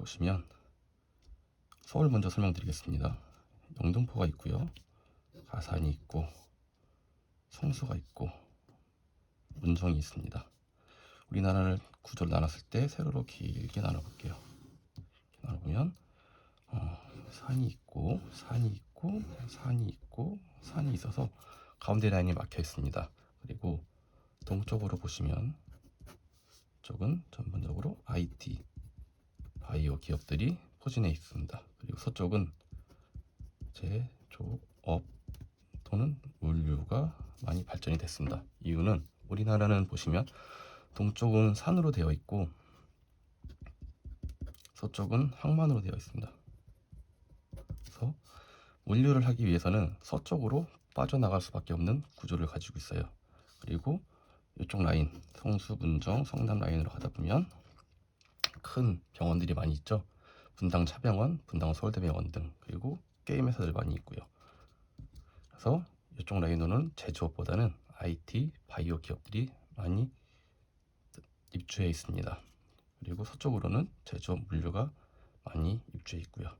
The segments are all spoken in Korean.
보시면 서울 먼저 설명드리겠습니다. 영등포가 있고요, 가산이 있고, 성수가 있고, 문정이 있습니다. 우리나라를 구조를 나눴을 때 세로로 길게 나눠볼게요. 이렇게 나눠보면 산이 있고, 산이 있고, 산이 있고, 산이 있어서 가운데 라인이 막혀 있습니다. 그리고 동쪽으로 보시면 이쪽은 전반적으로 IT, 바이오 기업들이 포진해 있습니다. 그리고 서쪽은 제조업 또는 물류가 많이 발전이 됐습니다. 이유는 우리나라는 보시면 동쪽은 산으로 되어 있고 서쪽은 항만으로 되어 있습니다. 그래서 물류를 하기 위해서는 서쪽으로 빠져나갈 수밖에 없는 구조를 가지고 있어요. 그리고 이쪽 라인, 성수, 문정, 성남 라인으로 가다 보면 큰 병원들이 많이 있죠. 분당 차병원, 분당 서울대병원 등, 그리고 게임 회사들 많이 있고요. 그래서 이쪽 라인으로는 제조업보다는 IT, 바이오 기업들이 많이 입주해 있습니다. 그리고 서쪽으로는 제조업 물류가 많이 입주해 있고요.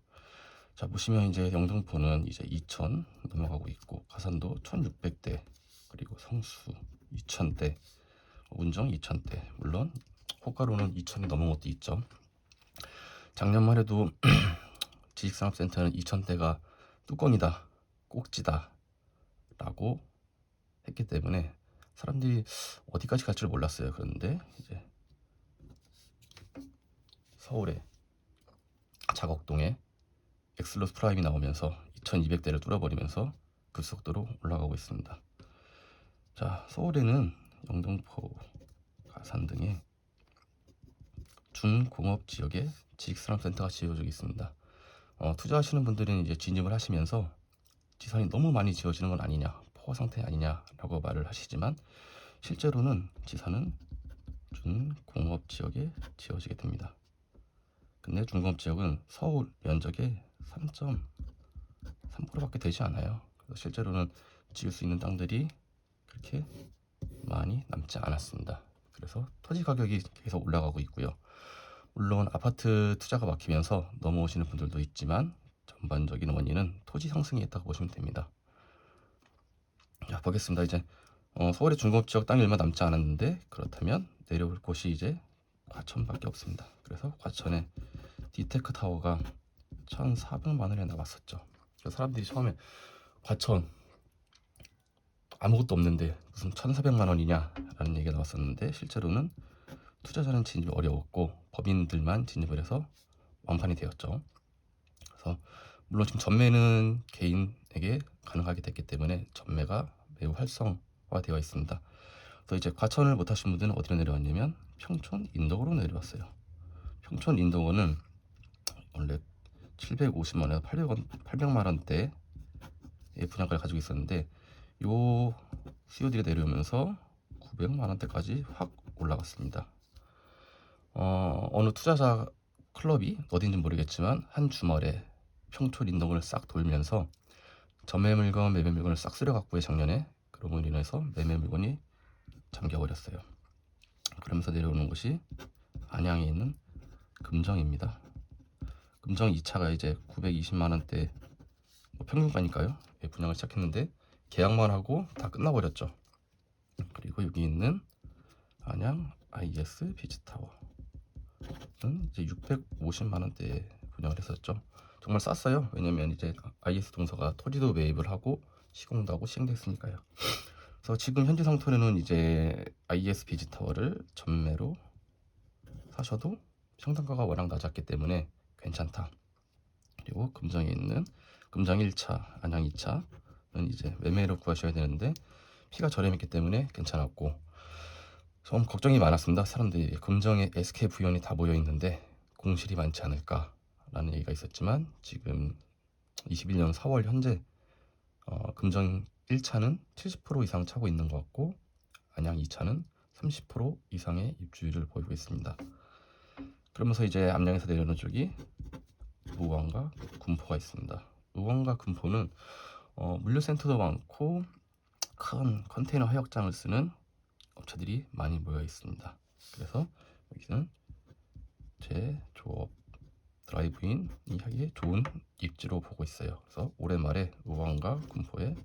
자, 보시면 이제 영등포는 이제 2000 넘어가고 있고, 가산도 1600대, 그리고 성수 2000대, 문정 2000대, 물론 호가로는 2000이 넘은 것도 있죠. 작년만 해도 지식산업센터는 2000대가 뚜껑이다, 꼭지다 라고 했기 때문에 사람들이 어디까지 갈 줄 몰랐어요. 그런데 이제 서울에 자곡동에 엑슬로스 프라임이 나오면서 2200대를 뚫어버리면서 급속도로 올라가고 있습니다. 자, 서울에는 영등포, 가산 등의 준공업 지역에 지식산업센터가 지어지고 있습니다. 투자하시는 분들은 이제 진입을 하시면서 지산이 너무 많이 지어지는 건 아니냐, 포화 상태 아니냐라고 말을 하시지만 실제로는 지산은 준공업 지역에 지어지게 됩니다. 근데 준공업 지역은 서울 면적의 3.3%밖에 되지 않아요. 그래서 실제로는 지을 수 있는 땅들이 그렇게 많이 남지 않았습니다. 그래서 토지 가격이 계속 올라가고 있고요. 물론 아파트 투자가 막히면서 넘어오시는 분들도 있지만 전반적인 원인은 토지 상승이 있다고 보시면 됩니다. 자, 보겠습니다. 이제 서울의 중공업 지역 땅이 얼마 남지 않았는데, 그렇다면 내려올 곳이 이제 과천밖에 없습니다. 그래서 과천에 디테크 타워가 1,400만 원에 나왔었죠. 그래서 사람들이 처음에 과천 아무것도 없는데 무슨 1,400만 원이냐라는 얘기가 나왔었는데, 실제로는 투자자는 진입이 어려웠고 법인들만 진입을 해서 완판이 되었죠. 그래서 물론 지금 전매는 개인에게 가능하게 됐기 때문에 전매가 매우 활성화되어 있습니다. 그래서 이제 과천을 못 하신 분들은 어디로 내려왔냐면 평촌 인덕으로 내려왔어요. 평촌 인덕은 원래 750만 원에서 800만 원대의 분양가를 가지고 있었는데, 요 COD가 내려오면서 900만 원대까지 확 올라갔습니다. 어느 투자자 클럽이 어딘지 모르겠지만 한 주말에 평촌 인덕을 싹 돌면서 전매 물건, 매매 물건을 싹 쓸어갔고요, 작년에. 그로 인해서 매매 물건이 잠겨버렸어요. 그러면서 내려오는 곳이 안양에 있는 금정입니다. 금정 2차가 이제 920만 원대 평균가니까요. 분양을 시작했는데 계약만 하고 다 끝나버렸죠. 그리고 여기 있는 안양 IS 비즈타워는 이제 650만 원대에 분양을 했었죠. 정말 쌌어요. 왜냐면 이제 IS 동서가 토지도 매입을 하고 시공도 하고 시행됐으니까요. 그래서 지금 현재 상태로는 이제 IS 비즈타워를 전매로 사셔도 평당가가 워낙 낮았기 때문에 괜찮다. 그리고 금정에 있는 금정 1차, 안양 2차는 이제 매매로 구하셔야 되는데 피가 저렴했기 때문에 괜찮았고, 좀 걱정이 많았습니다. 사람들이 금정에 SK 부연이 다 모여 있는데 공실이 많지 않을까라는 얘기가 있었지만, 지금 21년 4월 현재 금정 1차는 70% 이상 차고 있는 것 같고, 안양 2차는 30% 이상의 입주율을 보이고 있습니다. 그러면서 이제 암양에서 내려오는 쪽이 의왕과 군포가 있습니다. 의왕과 군포는 물류센터도 많고 큰 컨테이너 하역장을 쓰는 업체들이 많이 모여 있습니다. 그래서 여기는 제조업 드라이브인이 하기에 좋은 입지로 보고 있어요. 그래서 올해 말에 의왕과 군포에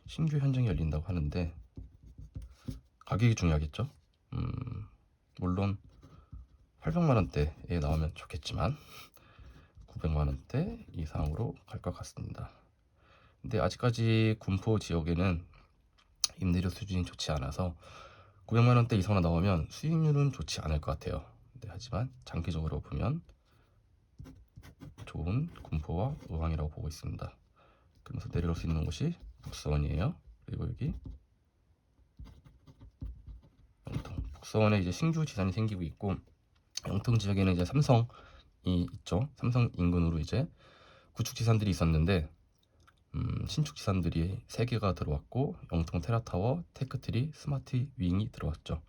신규 현장이 열린다고 하는데 가격이 중요하겠죠. 물론 800만 원대에 나오면 좋겠지만 900만 원대 이상으로 갈 것 같습니다. 근데 아직까지 군포 지역에는 임대료 수준이 좋지 않아서 900만 원대 이상으로 나오면 수익률은 좋지 않을 것 같아요. 네, 하지만 장기적으로 보면 좋은 군포와 의왕이라고 보고 있습니다. 그러면서 내려올 수 있는 곳이 북서원이에요. 그리고 여기 영통. 북서원에 이제 신규 지산이 생기고 있고, 영통 지역에는 이제 삼성이 있죠. 삼성 인근으로 이제 구축 지산들이 있었는데 신축 지산들이 3개가 들어왔고, 영통 테라타워, 테크트리, 스마트 윙이 들어왔죠.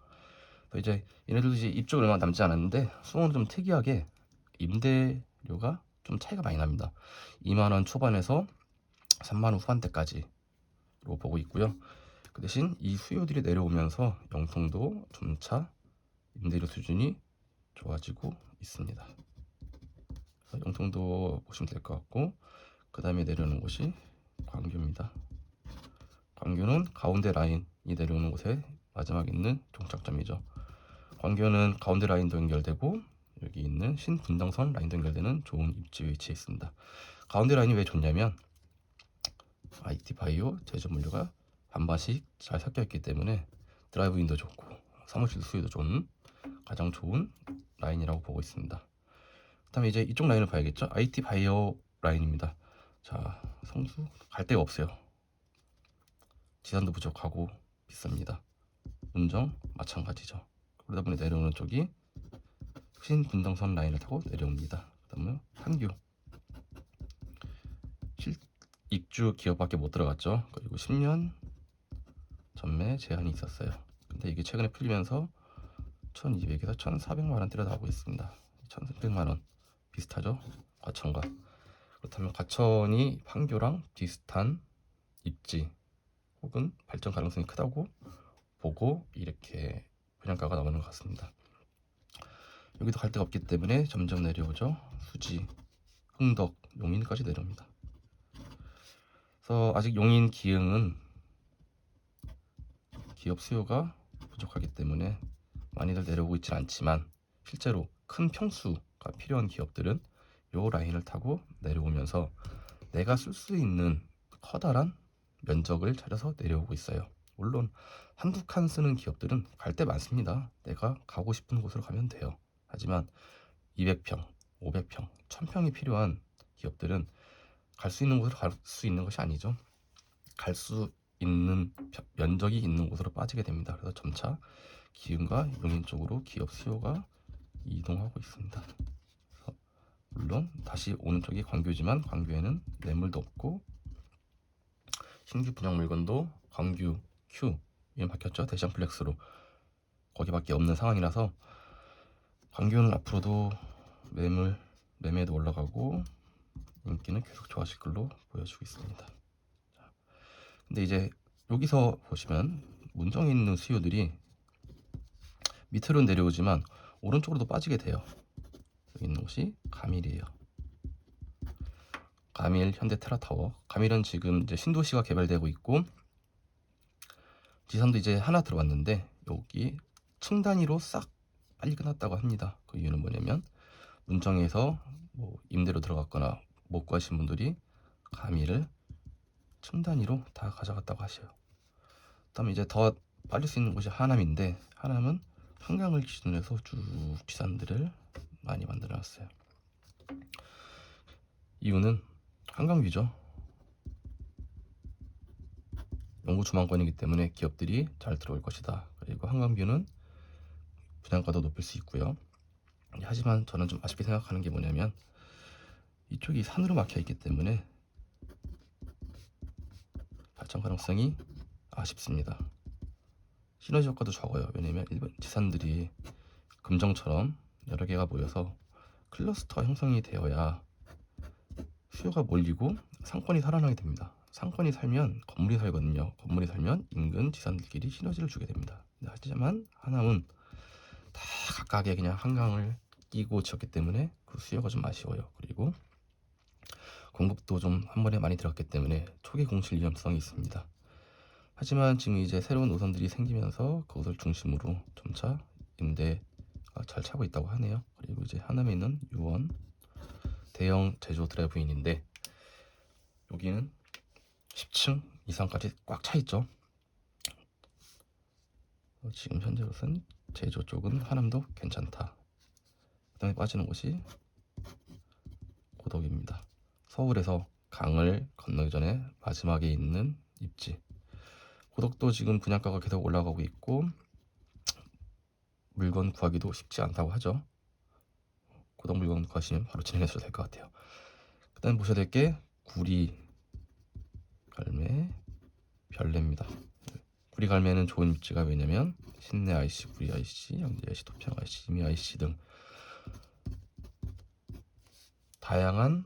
이제 얘네들도 이제 입주 얼마 남지 않았는데 수원은 좀 특이하게 임대료가 좀 차이가 많이 납니다. 2만 원 초반에서 3만 원 후반대까지로 보고 있고요. 그 대신 이 수요들이 내려오면서 영통도 점차 임대료 수준이 좋아지고 있습니다. 영통도 보시면 될 것 같고, 그 다음에 내려오는 곳이 광교입니다. 광교는 가운데 라인이 내려오는 곳에 마지막에 있는 종착점이죠. 광교는 가운데 라인도 연결되고 여기 있는 신분당선 라인도 연결되는 좋은 입지 위치에 있습니다. 가운데 라인이 왜 좋냐면 IT 바이오 제조 물류가 반반씩 잘 섞여 있기 때문에 드라이브인도 좋고 사무실 수요도 좋은 가장 좋은 라인이라고 보고 있습니다. 그다음에 이제 이쪽 라인을 봐야겠죠. IT 바이오 라인입니다. 자, 성수 갈 데가 없어요. 지산도 부족하고 비쌉니다. 운정 마찬가지죠. 그러다 보니 내려오는 쪽이 신분당선 라인을 타고 내려옵니다. 그다음에 한규 입주 기업밖에 못 들어갔죠. 그리고 10년 전매 제한이 있었어요. 근데 이게 최근에 풀리면서 1200에서 1400만 원대로 나오고 있습니다. 1300만 원 비슷하죠. 과천과. 그렇다면 과천이 판교랑 비슷한 입지 혹은 발전 가능성이 크다고 보고 이렇게 분양가가 나오는 것 같습니다. 여기도 갈 데가 없기 때문에 점점 내려오죠. 수지, 흥덕, 용인까지 내려옵니다. 그래서 아직 용인 기흥은 기업 수요가 부족하기 때문에 많이들 내려오고 있지는 않지만 실제로 큰 평수가 필요한 기업들은 요 라인을 타고 내려오면서 내가 쓸 수 있는 커다란 면적을 찾아서 내려오고 있어요. 물론 한두 칸 쓰는 기업들은 갈 데 많습니다. 내가 가고 싶은 곳으로 가면 돼요. 하지만 200평, 500평, 1000평이 필요한 기업들은 갈 수 있는 곳으로 갈 수 있는 것이 아니죠. 갈 수 있는 면적이 있는 곳으로 빠지게 됩니다. 그래서 점차 기흥과 용인 쪽으로 기업 수요가 이동하고 있습니다. 그래서 물론 다시 오는 쪽이 광교지만 광교에는 매물도 없고 신규 분양 물건도 광교 Q 이름 바뀌었죠. 대시암플렉스로 거기밖에 없는 상황이라서 광교는 앞으로도 매매도 올라가고 인기는 계속 좋아질 걸로 보여지고 있습니다. 근데 이제 여기서 보시면 문정에 있는 수요들이 밑으로 내려오지만 오른쪽으로도 빠지게 돼요. 여기 있는 곳이 가밀이에요. 가밀 현대 테라타워. 가밀은 지금 이제 신도시가 개발되고 있고 지산도 이제 하나 들어왔는데 여기 층 단위로 싹 빨리 끝났다고 합니다. 그 이유는 뭐냐면 문정에서 뭐 임대로 들어갔거나 못 구하신 분들이 가밀을 층 단위로 다 가져갔다고 하셔요. 그다음에 이제 더 빠질 수 있는 곳이 하남인데 하남은 한강을 기준으로 해서 쭉 지산들을 많이 만들어 놨어요. 이유는 한강뷰죠. 영구 주망권이기 때문에 기업들이 잘 들어올 것이다. 그리고 한강뷰는 분양가도 높일 수 있고요. 하지만 저는 좀 아쉽게 생각하는 게 뭐냐면 이쪽이 산으로 막혀 있기 때문에 발전 가능성이 아쉽습니다. 시너지 효과도 적어요. 왜냐면 일반 지산들이 금정처럼 여러 개가 모여서 클러스터가 형성이 되어야 수요가 몰리고 상권이 살아나게 됩니다. 상권이 살면 건물이 살거든요. 건물이 살면 인근 지산들끼리 시너지를 주게 됩니다. 하지만 하남은 다 각각의 그냥 한강을 끼고 지었기 때문에 그 수요가 좀 아쉬워요. 그리고 공급도 좀 한 번에 많이 들어갔기 때문에 초기 공실 위험성이 있습니다. 하지만 지금 이제 새로운 노선들이 생기면서 그것을 중심으로 점차 임대가 잘 차고 있다고 하네요. 그리고 이제 하남에 있는 유원 대형 제조 드라이브인인데 여기는 10층 이상까지 꽉 차 있죠. 지금 현재로선 제조 쪽은 하남도 괜찮다. 그다음에 빠지는 곳이 고덕입니다. 서울에서 강을 건너기 전에 마지막에 있는 입지. 고덕도 지금 분양가가 계속 올라가고 있고 물건 구하기도 쉽지 않다고 하죠. 고덕 물건 구하시면 바로 진행하셔도 될 것 같아요. 그 다음에 보셔야 될 게 구리 갈매 별내입니다. 구리 갈매는 좋은 입지가 왜냐면 신내 IC, 구리 IC, 영재 IC, 도평 IC, 이미 IC 등 다양한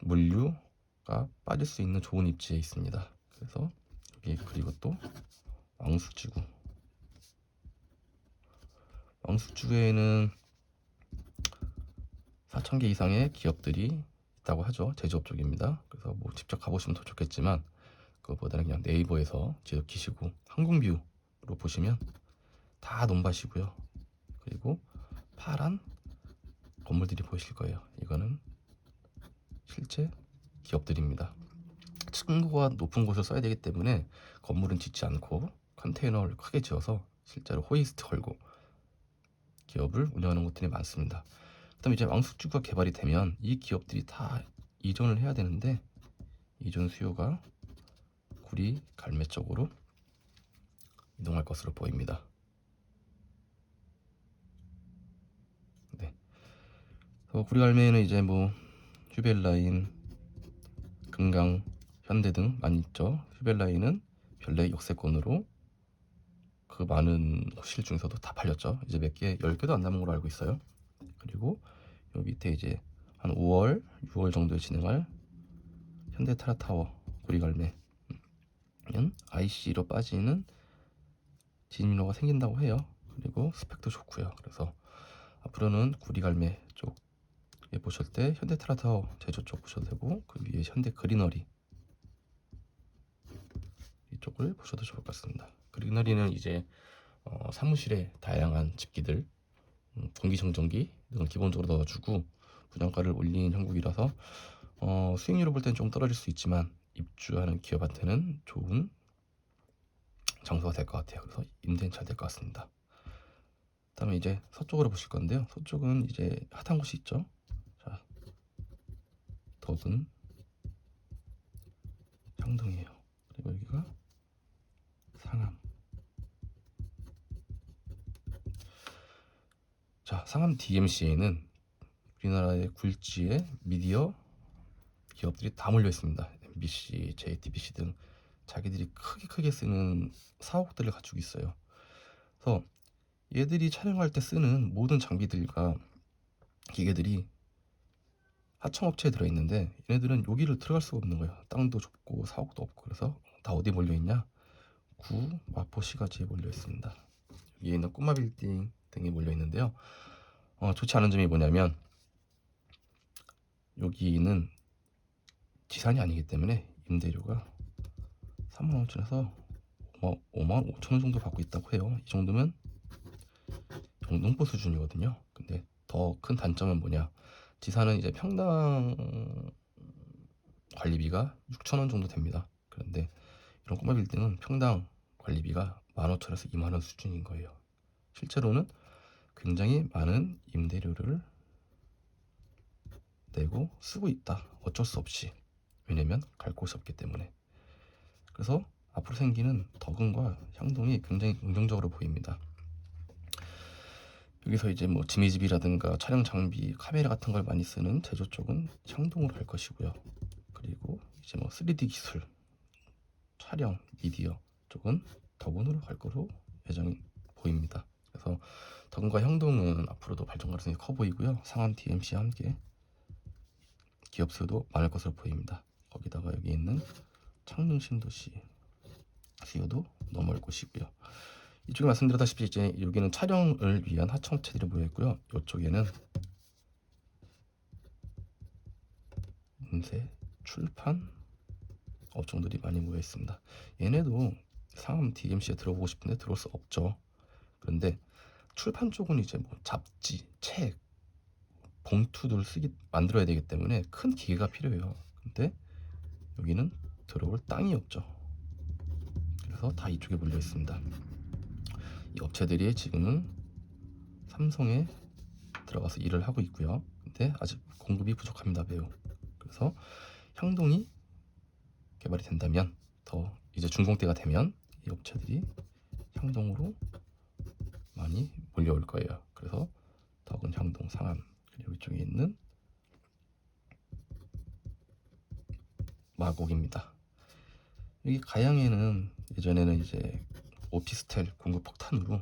물류가 빠질 수 있는 좋은 입지에 있습니다. 그래서 여기 그리고 또 왕숙지구. 왕숙지구에는 4,000개 이상의 기업들이 있다고 하죠. 제조업 쪽입니다. 그래서 뭐 직접 가보시면 더 좋겠지만 그것보다는 그냥 네이버에서 지도 키시고 항공뷰로 보시면 다 논밭이고요. 그리고 파란 건물들이 보이실 거예요. 이거는 실제 기업들입니다. 층고가 높은 곳을 써야 되기 때문에 건물은 짓지 않고 컨테이너를 크게 지어서 실제로 호이스트 걸고 기업을 운영하는 곳들이 많습니다. 그다음에 이제 왕숙지구가 개발이 되면 이 기업들이 다 이전을 해야 되는데 이전 수요가 구리 갈매 쪽으로 이동할 것으로 보입니다. 네. 구리 갈매에는 이제 뭐 휴벨라인, 금강, 현대 등 많이 있죠. 휴벨라인은 별내 역세권으로 그 많은 호실 중에서도 다 팔렸죠. 이제 몇 개, 10개도 안 남은 걸로 알고 있어요. 그리고 요 밑에 이제 한 5월, 6월 정도에 진행할 현대 타라타워 구리 갈매는 IC로 빠지는 진입로가 생긴다고 해요. 그리고 스펙도 좋고요. 그래서 앞으로는 구리 갈매 쪽에 보실 때 현대 타라타워 제조 쪽 보셔도 되고 그 위에 현대 그리너리 이쪽을 보셔도 좋을 것 같습니다. 그리너리는 이제 사무실에 다양한 집기들, 공기청정기 등을 기본적으로 넣어주고 분양가를 올린 형국이라서 수익률을 볼 때는 좀 떨어질 수 있지만 입주하는 기업한테는 좋은 장소가 될 것 같아요. 그래서 임대는 잘 될 것 같습니다. 그다음에 이제 서쪽으로 보실 건데요. 서쪽은 이제 핫한 곳이 있죠. 자, 덕은 향동이에요. 그리고 여기가 상암. 자, 상암 DMC에는 우리나라의 굴지의 미디어 기업들이 다 몰려 있습니다. MBC, JTBC 등 자기들이 크게 쓰는 사옥들을 갖추고 있어요. 그래서 얘들이 촬영할 때 쓰는 모든 장비들과 기계들이 하청업체에 들어있는데 얘네들은 여기를 들어갈 수가 없는 거예요. 땅도 좁고 사옥도 없고. 그래서 다 어디 몰려있냐? 구, 마포, 시가지에 몰려있습니다. 여기에 있는 꼬마 빌딩 등이 몰려있는데요. 좋지 않은 점이 뭐냐면 여기는 지산이 아니기 때문에 임대료가 35,000원에서 55,000원 정도 받고 있다고 해요. 이 정도면 영등포 수준이거든요. 근데 더 큰 단점은 뭐냐? 지산은 이제 평당 관리비가 6,000원 정도 됩니다. 그런데 이런 꼬마 빌딩은 평당 관리비가 15,000원에서 20,000원 수준인 거예요. 실제로는 굉장히 많은 임대료를 내고 쓰고 있다. 어쩔 수 없이. 왜냐면 갈 곳이 없기 때문에. 그래서 앞으로 생기는 덕은과 향동이 굉장히 긍정적으로 보입니다. 여기서 이제 뭐 지미집이라든가 촬영 장비, 카메라 같은 걸 많이 쓰는 제조 쪽은 향동으로 할 것이고요. 그리고 이제 뭐 3D 기술, 촬영, 미디어 쪽은 덕은으로 갈 거로 예정이 보입니다. 그래서 덕은과 향동은 앞으로도 발전 가능성이 커 보이고요. 상암 DMC와 함께 기업 수요도 많을 것으로 보입니다. 거기다가 여기 있는 창릉 신도시 수요도 넘어올 것이고요. 이쪽에 말씀드렸다시피 이제 여기는 촬영을 위한 하청업체들이 모여 있고요. 이쪽에는 인쇄, 출판 업종들이 많이 모여 있습니다. 얘네도 상암 DMC에 들어보고 싶은데 들어올 수 없죠. 그런데 출판 쪽은 이제 뭐 잡지, 책, 봉투들 만들어야 되기 때문에 큰 기계가 필요해요. 근데 여기는 들어올 땅이 없죠. 그래서 다 이쪽에 몰려 있습니다. 이 업체들이 지금은 삼성에 들어가서 일을 하고 있고요. 근데 아직 공급이 부족합니다, 매우. 그래서 향동이 개발이 된다면, 더 이제 준공때가 되면 이 업체들이 향동으로 많이 몰려올 거예요. 그래서 덕은, 향동, 상암, 그리고 이쪽에 있는 마곡입니다. 여기 가양에는 예전에는 이제 오피스텔 공급 폭탄으로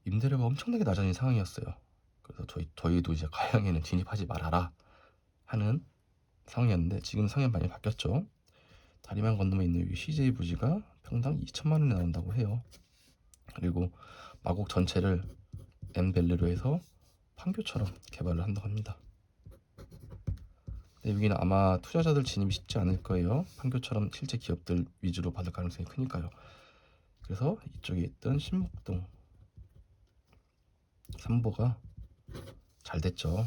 임대료가 엄청나게 낮아진 상황이었어요. 그래서 저희도 이제 가양에는 진입하지 말아라 하는 상황이었는데, 지금 상황이 많이 바뀌었죠. 다리만 건너면 있는 이 CJ 부지가 평당 2천만 원이 나온다고 해요. 그리고 마곡 전체를 M밸리로 해서 판교처럼 개발을 한다고 합니다. 근데 여기는 아마 투자자들 진입이 쉽지 않을 거예요. 판교처럼 실제 기업들 위주로 받을 가능성이 크니까요. 그래서 이쪽에 있던 신목동 3보가 잘 됐죠.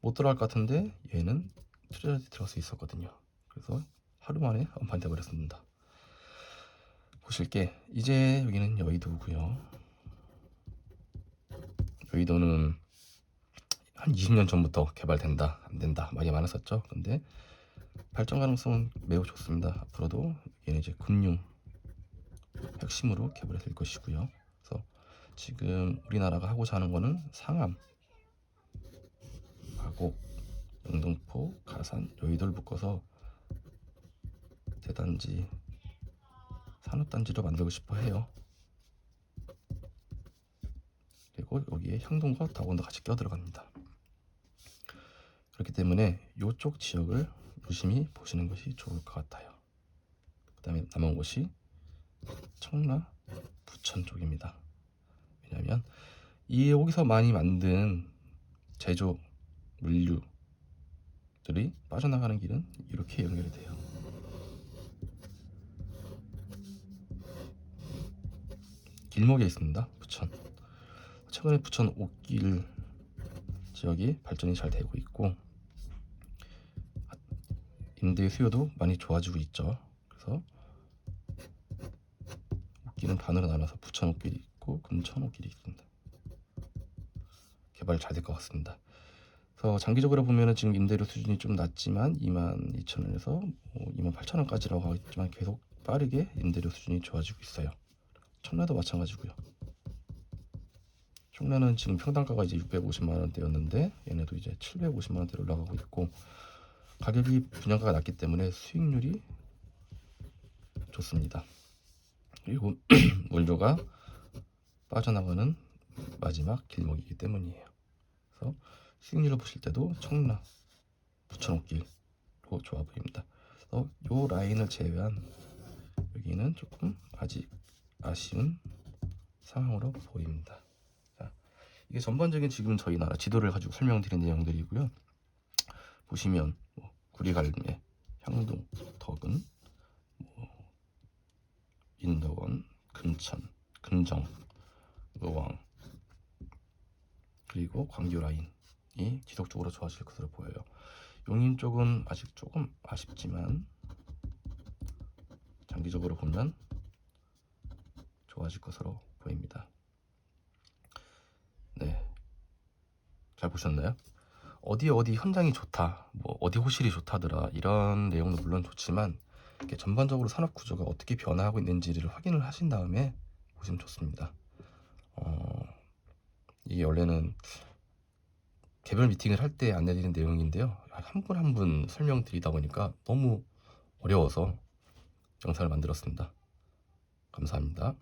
못 들어갈 것 같은데 얘는 투자자들이 들어갈 수 있었거든요. 그래서 하루 만에 완판돼 버렸습니다. 보실게, 이제 여기는 여의도고요. 여의도는 한 20년 전부터 개발된다, 안 된다 말이 많았었죠. 근데 발전 가능성은 매우 좋습니다. 앞으로도 여기는 이제 금융 핵심으로 개발이 될 것이고요. 그래서 지금 우리나라가 하고자 하는 거는 상암, 마곡, 영등포, 가산, 여의도를 묶어서 대단지, 산업단지로 만들고 싶어 해요. 그리고 여기에 향동과 덕원도 같이 껴 들어갑니다. 그렇기 때문에 이쪽 지역을 유심히 보시는 것이 좋을 것 같아요. 그 다음에 남은 곳이 청라, 부천 쪽입니다. 왜냐하면 여기서 많이 만든 제조 물류들이 빠져나가는 길은 이렇게 연결이 돼요. 길목에 있습니다. 부천. 최근에 부천 옥길 지역이 발전이 잘 되고 있고 임대 수요도 많이 좋아지고 있죠. 그래서 옥길은 반으로 나눠서 부천 옥길이 있고 금천 옥길이 있습니다. 개발 잘 될 것 같습니다. 그래서 장기적으로 보면은 지금 임대료 수준이 좀 낮지만 22,000원에서 28,000원까지라고 하고 있지만 계속 빠르게 임대료 수준이 좋아지고 있어요. 청라도 마찬가지고요. 청라는 지금 평당가가 이제 650만 원대였는데 얘네도 이제 750만 원대로 올라가고 있고, 가격이 분양가가 낮기 때문에 수익률이 좋습니다. 그리고 물류가 빠져나가는 마지막 길목이기 때문이에요. 그래서 수익률을 보실 때도 청라, 부천옥길로 좋아 보입니다. 그래서 이 라인을 제외한 여기는 조금 아직 아쉬운 상황으로 보입니다. 자, 이게 전반적인 지금 저희 나라 지도를 가지고 설명드린 내용들이고요. 보시면 구리갈매, 향동, 덕은, 인덕원, 금천, 금정, 의왕, 그리고 광교 라인이 지속적으로 좋아질 것으로 보여요. 용인 쪽은 아직 조금 아쉽지만 장기적으로 보면 좋아질 것으로 보입니다. 네, 잘 보셨나요? 어디 현장이 좋다, 어디 호실이 좋다더라, 이런 내용도 물론 좋지만 이렇게 전반적으로 산업 구조가 어떻게 변화하고 있는지를 확인을 하신 다음에 보시면 좋습니다. 이게 원래는 개별 미팅을 할 때 안내드리는 내용인데요, 한 분 한 분 설명드리다 보니까 너무 어려워서 영상을 만들었습니다. 감사합니다.